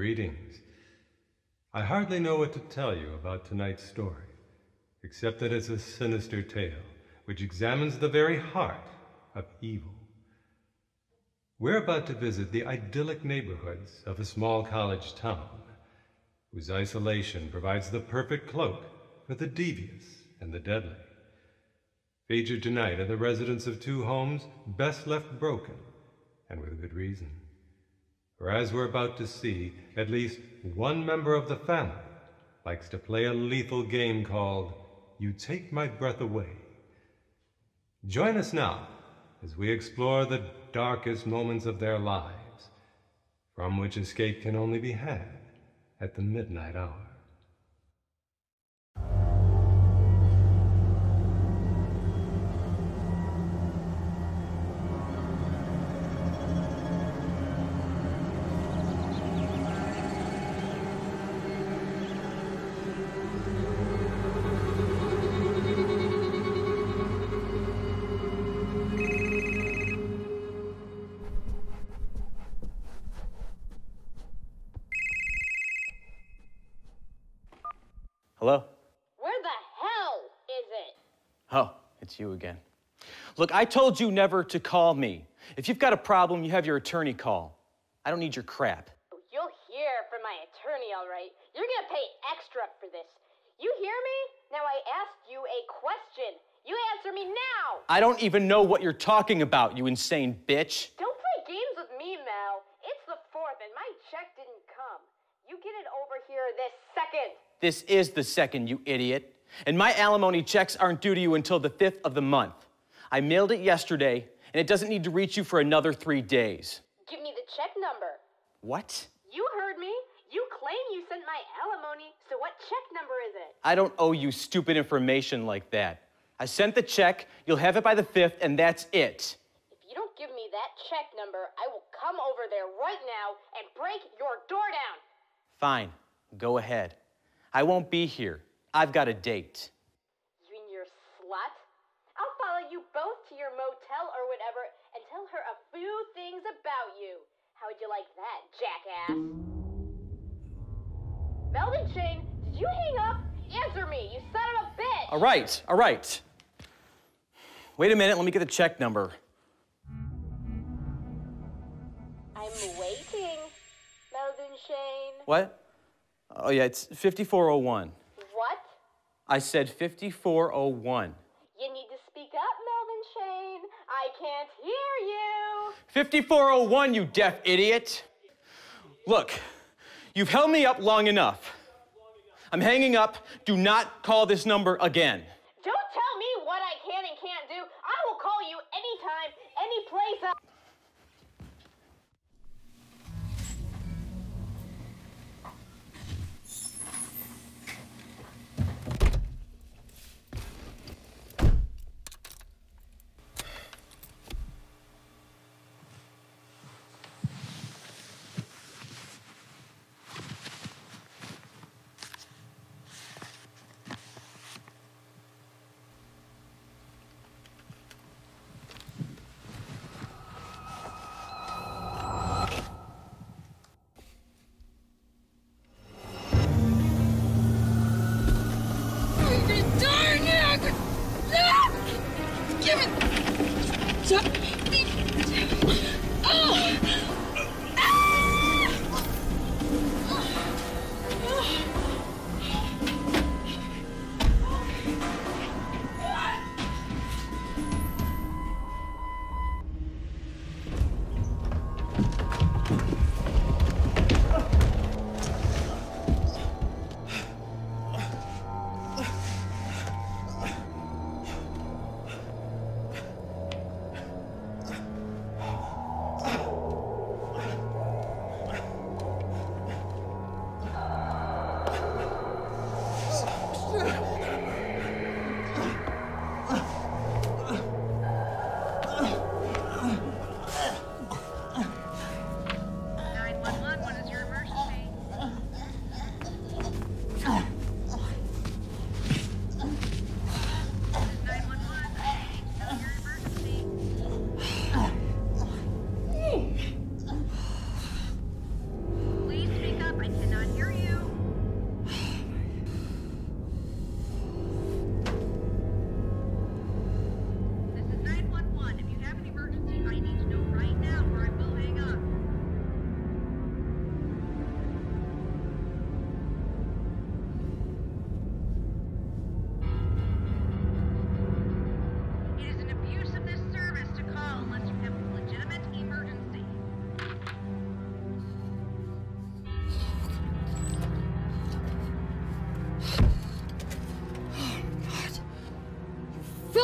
Greetings. I hardly know what to tell you about tonight's story, except that it's a sinister tale which examines the very heart of evil. We're about to visit the idyllic neighborhoods of a small college town, whose isolation provides the perfect cloak for the devious and the deadly. Featured tonight are the residents of two homes best left broken, and with good reason. For as we're about to see, at least one member of the family likes to play a lethal game called You Take My Breath Away. Join us now as we explore the darkest moments of their lives, from which escape can only be had at the midnight hour. Hello? Where the hell is it? Oh, it's you again. Look, I told you never to call me. If you've got a problem, you have your attorney call. I don't need your crap. You'll hear from my attorney, all right. You're gonna pay extra for this. You hear me? Now I asked you a question. You answer me now! I don't even know what you're talking about, you insane bitch. Don't play games with me, Mel. It's the 4th and my check didn't come. You get it over here this second. This is the second, you idiot. And my alimony checks aren't due to you until the 5th of the month. I mailed it yesterday, and it doesn't need to reach you for another 3 days. Give me the check number. What? You heard me. You claim you sent my alimony, so what check number is it? I don't owe you stupid information like that. I sent the check, you'll have it by the 5th, and that's it. If you don't give me that check number, I will come over there right now and break your door down. Fine, go ahead. I won't be here. I've got a date. You and your slut? I'll follow you both to your motel or whatever and tell her a few things about you. How would you like that, jackass? Melvin Shane, did you hang up? Answer me, you son of a bitch! All right. Wait a minute, let me get the check number. I'm waiting, Melvin Shane. What? Oh, yeah, it's 5401. What? I said 5401. You need to speak up, Melvin Shane. I can't hear you. 5401, you deaf idiot. Look, you've held me up long enough. I'm hanging up. Do not call this number again. Don't tell me what I can and can't do. I will call you anytime, any place.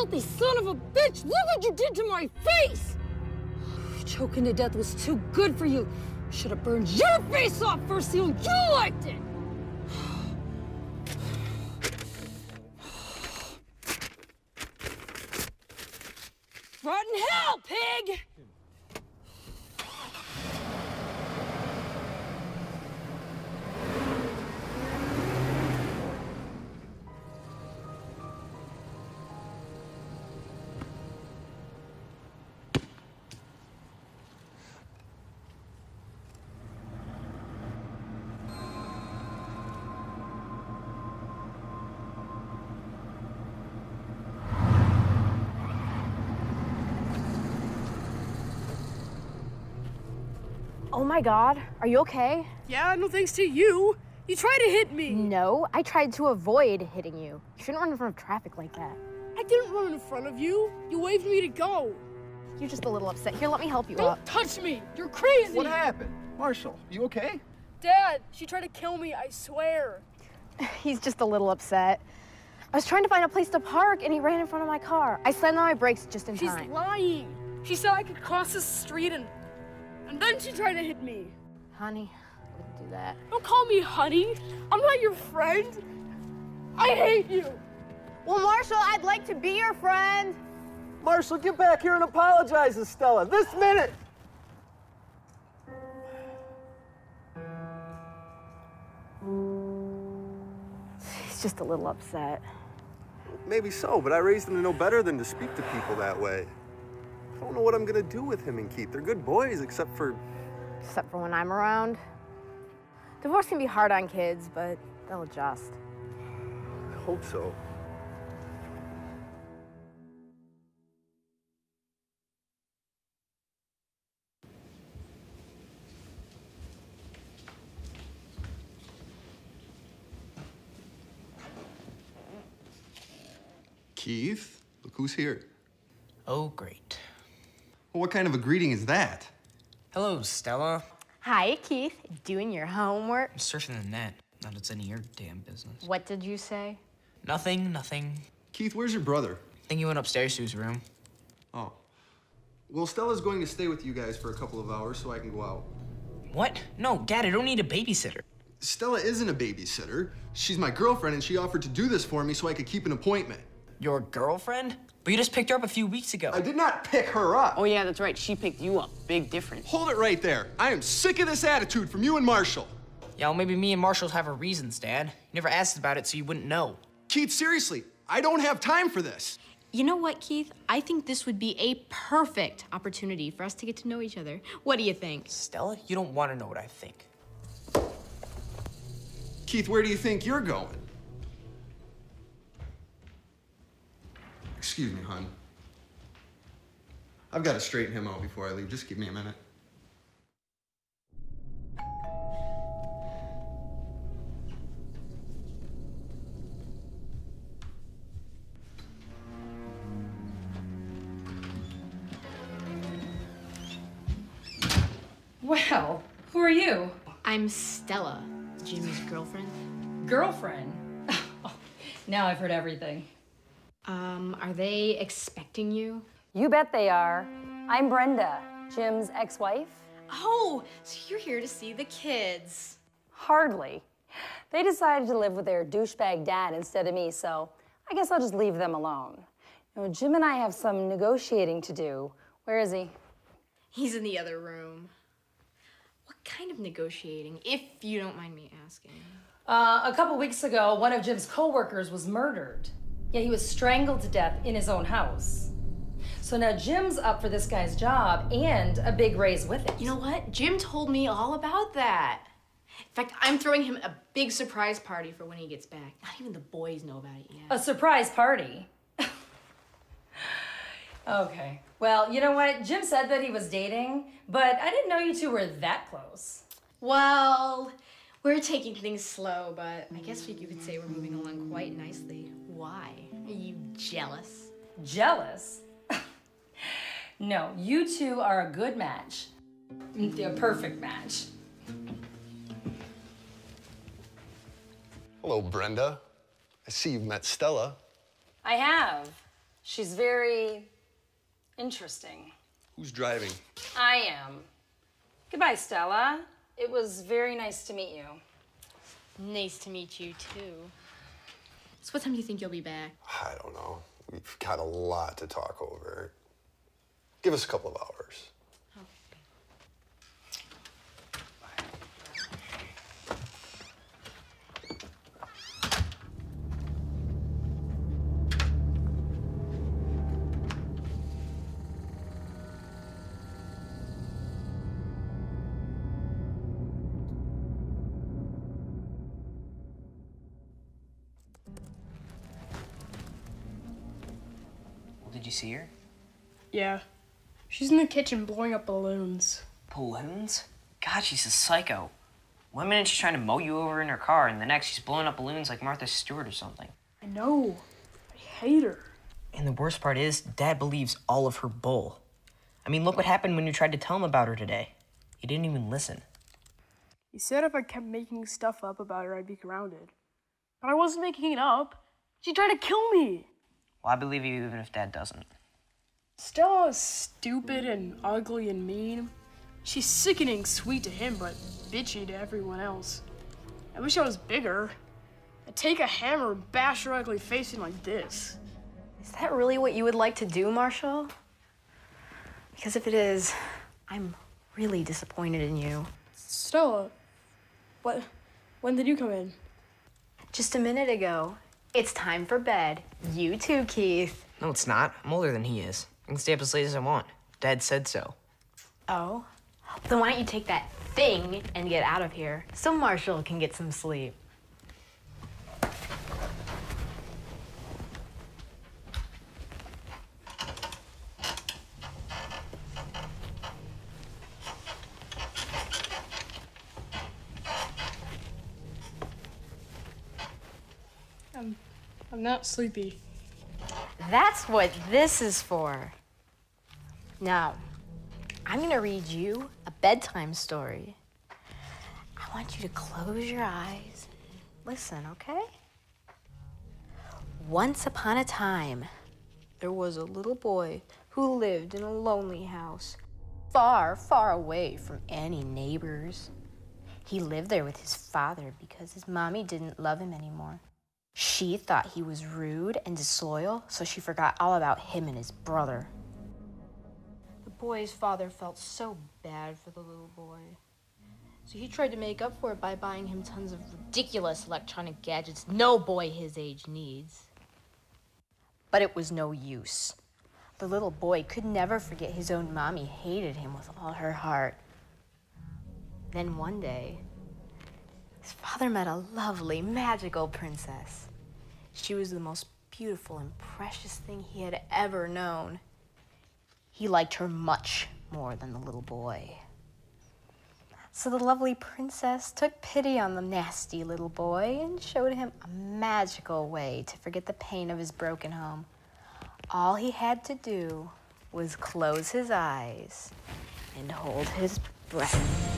filthy son of a bitch! Look what you did to my face! Choking to death was too good for you. Should have burned your face off first so you liked it! Rotten hell, pig! Oh my God, are you okay? Yeah, no thanks to you. You tried to hit me. No, I tried to avoid hitting you. You shouldn't run in front of traffic like that. I didn't run in front of you. You waved me to go. You're just a little upset. Here, let me help you Don't up. touch me. You're crazy. What happened? Marshall, you okay? Dad, she tried to kill me, I swear. He's just a little upset. I was trying to find a place to park and he ran in front of my car. I slammed on my brakes just in She's time. lying. She said I could cross the street and then she tried to hit me. Honey, I wouldn't do that. Don't call me honey. I'm not your friend. I hate you. Well, Marshall, I'd like to be your friend. Marshall, get back here and apologize to Stella this minute. He's just a little upset. Maybe so, but I raised him to know better than to speak to people that way. I don't know what I'm gonna do with him and Keith. They're good boys, except for when I'm around. Divorce can be hard on kids, but they'll adjust. I hope so. Keith, look who's here. Oh, great. Well, what kind of a greeting is that? Hello, Stella. Hi, Keith. Doing your homework? I'm searching the net. Not that it's any of your damn business. What did you say? Nothing. Keith, where's your brother? I think he went upstairs to his room. Oh. Well, Stella's going to stay with you guys for a couple of hours so I can go out. What? No, Dad, I don't need a babysitter. Stella isn't a babysitter. She's my girlfriend, and she offered to do this for me so I could keep an appointment. Your girlfriend? But you just picked her up a few weeks ago. I did not pick her up. Oh, yeah, that's right. She picked you up. Big difference. Hold it right there. I am sick of this attitude from you and Marshall. Yeah, well, maybe me and Marshall have our reasons, Dad. You never asked about it, so you wouldn't know. Keith, seriously, I don't have time for this. You know what, Keith? I think this would be a perfect opportunity for us to get to know each other. What do you think? Stella, you don't want to know what I think. Keith, where do you think you're going? Excuse me, hon. I've got to straighten him out before I leave. Just give me a minute. Well, who are you? I'm Stella, Jimmy's girlfriend. Girlfriend? Oh, now I've heard everything. Are they expecting you? You bet they are. I'm Brenda, Jim's ex-wife. Oh, so you're here to see the kids. Hardly. They decided to live with their douchebag dad instead of me, so I guess I'll just leave them alone. You know, Jim and I have some negotiating to do. Where is he? He's in the other room. What kind of negotiating, if you don't mind me asking? A couple weeks ago, one of Jim's co-workers was murdered. Yeah, he was strangled to death in his own house. So now Jim's up for this guy's job and a big raise with it. You know what? Jim told me all about that. In fact, I'm throwing him a big surprise party for when he gets back. Not even the boys know about it yet. A surprise party? Okay. Well, you know what? Jim said that he was dating, but I didn't know you two were that close. Well, we're taking things slow, but I guess you could say we're moving along quite nicely. Why? Are you jealous? Jealous? No, you two are a good match. A perfect match. Hello, Brenda. I see you've met Stella. I have. She's very interesting. Who's driving? I am. Goodbye, Stella. It was very nice to meet you. Nice to meet you, too. So what time do you think you'll be back? I don't know. We've got a lot to talk over. Give us a couple of hours. Did you see her? Yeah. She's in the kitchen blowing up balloons. Balloons? God, she's a psycho. One minute she's trying to mow you over in her car, and the next she's blowing up balloons like Martha Stewart or something. I know. I hate her. And the worst part is, Dad believes all of her bull. I mean, look what happened when you tried to tell him about her today. He didn't even listen. He said if I kept making stuff up about her, I'd be grounded. But I wasn't making it up. She tried to kill me. Well, I believe you even if Dad doesn't. Stella is stupid and ugly and mean. She's sickening sweet to him, but bitchy to everyone else. I wish I was bigger. I'd take a hammer and bash her ugly face in like this. Is that really what you would like to do, Marshall? Because if it is, I'm really disappointed in you. Stella, when did you come in? Just a minute ago. It's time for bed. You too, Keith. No, it's not. I'm older than he is. I can stay up as late as I want. Dad said so. Oh? Then why don't you take that thing and get out of here so Marshall can get some sleep? I'm not sleepy. That's what this is for. Now, I'm gonna read you a bedtime story. I want you to close your eyes and listen, okay? Once upon a time, there was a little boy who lived in a lonely house, far, far away from any neighbors. He lived there with his father because his mommy didn't love him anymore. She thought he was rude and disloyal, so she forgot all about him and his brother. The boy's father felt so bad for the little boy. So he tried to make up for it by buying him tons of ridiculous electronic gadgets no boy his age needs. But it was no use. The little boy could never forget his own mommy hated him with all her heart. Then one day, his father met a lovely, magical princess. She was the most beautiful and precious thing he had ever known. He liked her much more than the little boy. So the lovely princess took pity on the nasty little boy and showed him a magical way to forget the pain of his broken home. All he had to do was close his eyes and hold his breath.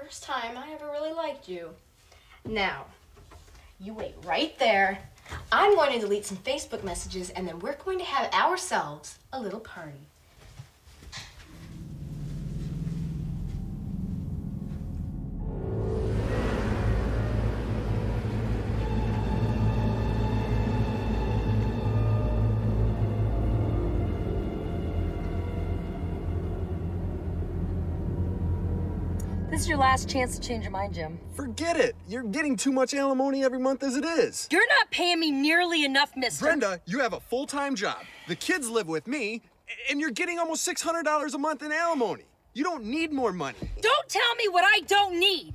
first time I ever really liked you. Now, you wait right there. I'm going to delete some Facebook messages, and then we're going to have ourselves a little party. This is your last chance to change your mind, Jim. Forget it. You're getting too much alimony every month as it is. You're not paying me nearly enough, mister. Brenda, you have a full-time job. The kids live with me, and you're getting almost $600 a month in alimony. You don't need more money. Don't tell me what I don't need.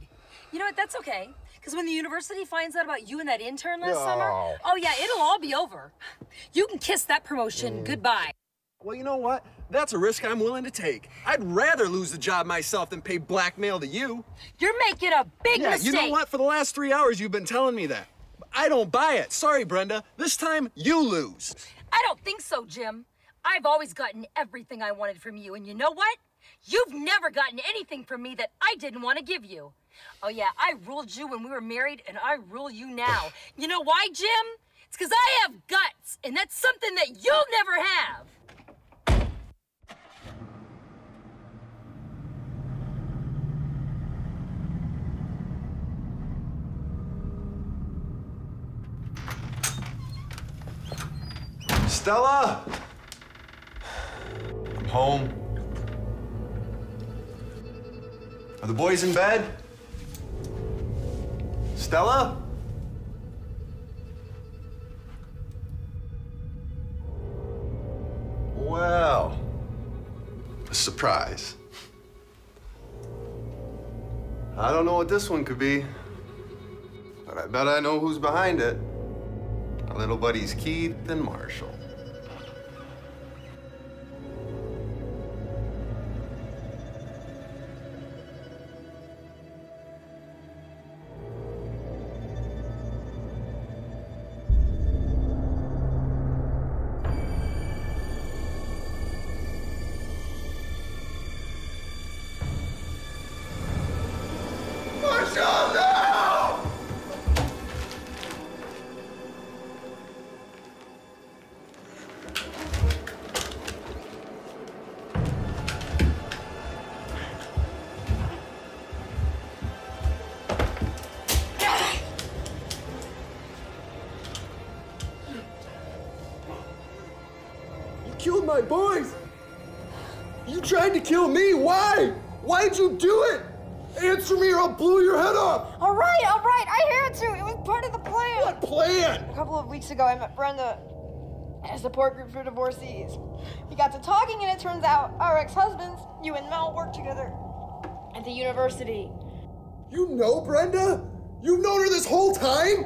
You know what? That's okay. Because when the university finds out about you and that intern last summer, oh yeah, it'll all be over. You can kiss that promotion goodbye. Well, you know what? That's a risk I'm willing to take. I'd rather lose the job myself than pay blackmail to you. You're making a big mistake. You know what? For the last 3 hours, you've been telling me that. I don't buy it. Sorry, Brenda. This time, you lose. I don't think so, Jim. I've always gotten everything I wanted from you, and you know what? You've never gotten anything from me that I didn't want to give you. Oh yeah, I ruled you when we were married, and I rule you now. You know why, Jim? It's because I have guts, and that's something that you'll never have. Stella! I'm home. Are the boys in bed? Stella? Well, a surprise. I don't know what this one could be, but I bet I know who's behind it. My little buddies Keith and Marshall. Marshall, no! You killed my boys! You tried to kill me! Why? Why'd you do it? Answer me or I'll blow your head off! All right, I had to. It was part of the plan. What plan? A couple of weeks ago, I met Brenda at a support group for divorcees. We got to talking, and it turns out our ex-husbands, you and Mel, worked together at the university. You know Brenda? You've known her this whole time?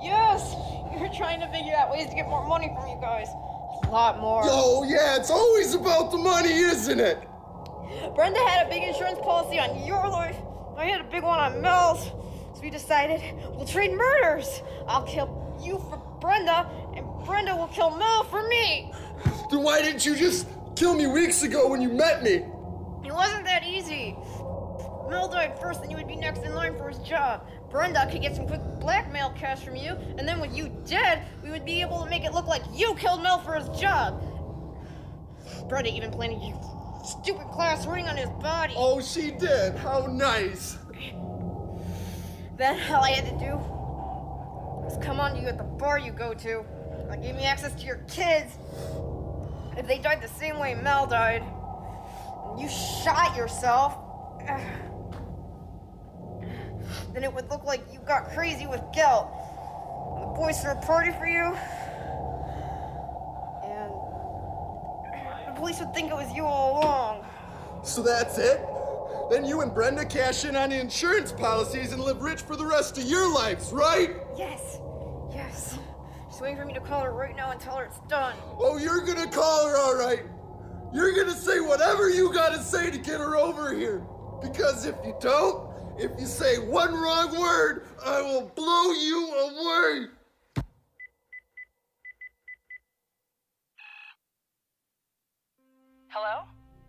Yes, we were trying to figure out ways to get more money from you guys. A lot more. Oh, yeah, it's always about the money, isn't it? Brenda had a big insurance policy on your life. I had a big one on Mel's. So we decided we'll trade murders. I'll kill you for Brenda, and Brenda will kill Mel for me. Then why didn't you just kill me weeks ago when you met me? It wasn't that easy. Mel died first, and you would be next in line for his job. Brenda could get some quick blackmail cash from you, and then with you dead, we would be able to make it look like you killed Mel for his job. Brenda even planned to use stupid class ring on his body. Oh, she did. How nice. Then all I had to do was come on to you at the bar you go to. That gave me access to your kids. If they died the same way Mel died, and you shot yourself, then it would look like you got crazy with guilt. And the boys threw a party for you, and the police would think it was you all along. So that's it? Then you and Brenda cash in on the insurance policies and live rich for the rest of your lives, right? Yes. She's waiting for me to call her right now and tell her it's done. Oh, you're gonna call her, all right. You're gonna say whatever you gotta say to get her over here. Because if you don't, if you say one wrong word, I will blow you away. Hello?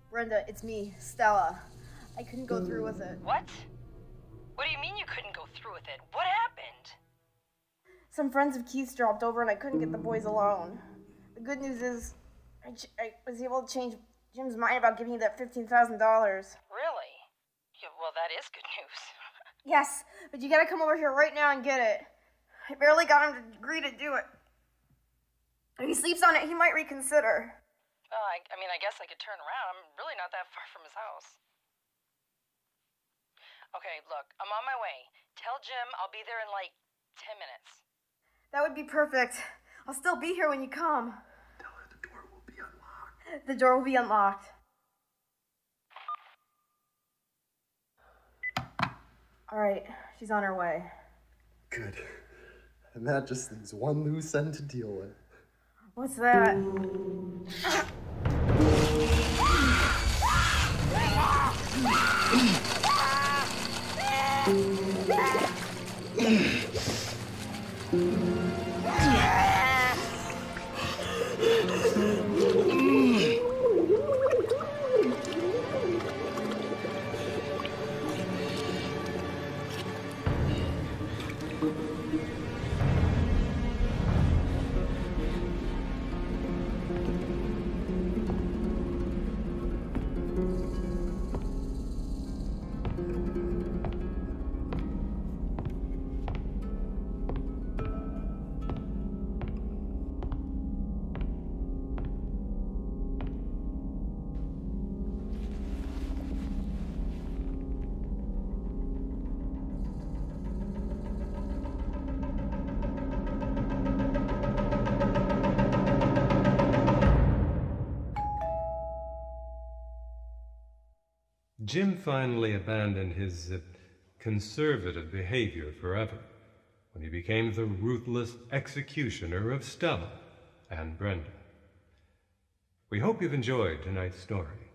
Brenda, it's me, Stella. I couldn't go through with it. What? What do you mean you couldn't go through with it? What happened? Some friends of Keith's dropped over and I couldn't get the boys alone. The good news is I was able to change Jim's mind about giving you that $15,000. Really? Yeah, well, that is good news. Yes, but you gotta come over here right now and get it. I barely got him to agree to do it. If he sleeps on it, he might reconsider. Well, I mean, I guess I could turn around. I'm really not that far from his house. Okay, look, I'm on my way. Tell Jim I'll be there in like 10 minutes. That would be perfect. I'll still be here when you come. Tell her the door will be unlocked. The door will be unlocked. All right, she's on her way. Good. And that just leaves one loose end to deal with. What's that? Jim finally abandoned his conservative behavior forever when he became the ruthless executioner of Stella and Brenda. We hope you've enjoyed tonight's story.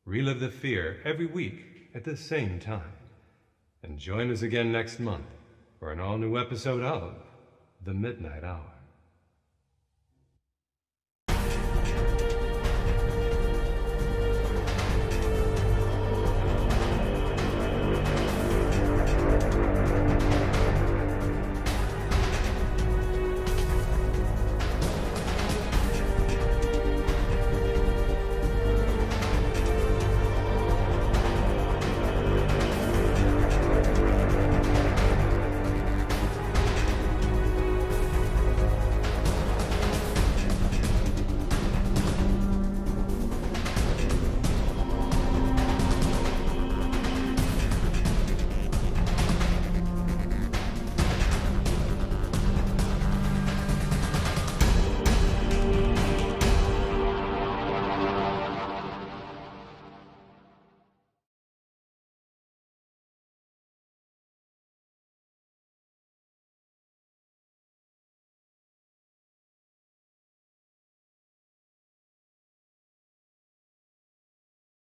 Relive the fear every week at the same time. And join us again next month for an all-new episode of The Midnight Hour.